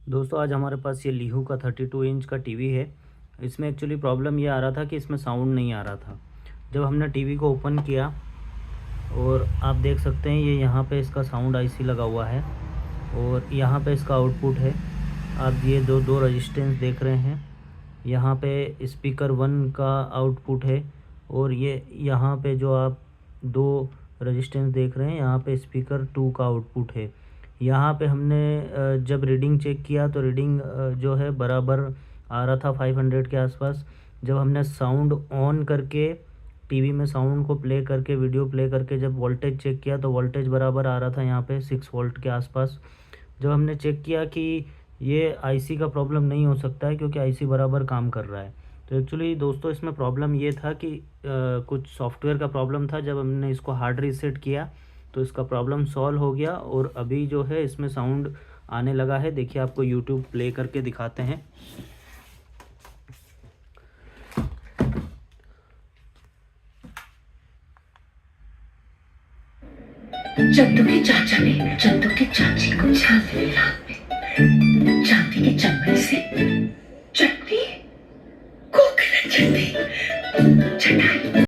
दोस्तों आज हमारे पास ये लीहू का 32 इंच का टीवी है। इसमें एक्चुअली प्रॉब्लम ये आ रहा था कि इसमें साउंड नहीं आ रहा था। जब हमने टीवी को ओपन किया और आप देख सकते हैं ये यहाँ पे इसका साउंड आईसी लगा हुआ है और यहाँ पे इसका आउटपुट है। आप ये दो दो रजिस्टेंस देख रहे हैं। यहाँ पे स्पीकर 1 का आउटपुट है और ये यहाँ पे जो आप दो रजिस्टेंस देख रहे हैं यहाँ पे स्पीकर 2 का आउटपुट है। यहाँ पे हमने जब रीडिंग चेक किया तो रीडिंग जो है बराबर आ रहा था 500 के आसपास। जब हमने साउंड ऑन करके टीवी में साउंड को प्ले करके वीडियो प्ले करके जब वोल्टेज चेक किया तो वोल्टेज बराबर आ रहा था यहाँ पे 6 वोल्ट के आसपास। जब हमने चेक किया कि ये आईसी का प्रॉब्लम नहीं हो सकता है क्योंकि आईसी बराबर काम कर रहा है। तो एक्चुअली दोस्तों इसमें प्रॉब्लम ये था कि कुछ सॉफ्टवेयर का प्रॉब्लम था। जब हमने इसको हार्ड रीसेट किया तो इसका प्रॉब्लम सॉल्व हो गया और अभी जो है इसमें साउंड आने लगा है। देखिए आपको यूट्यूब प्ले करके दिखाते हैं। चंदू के चाचा ने चंदू की चाची को चांदी में चांदी के चम्मच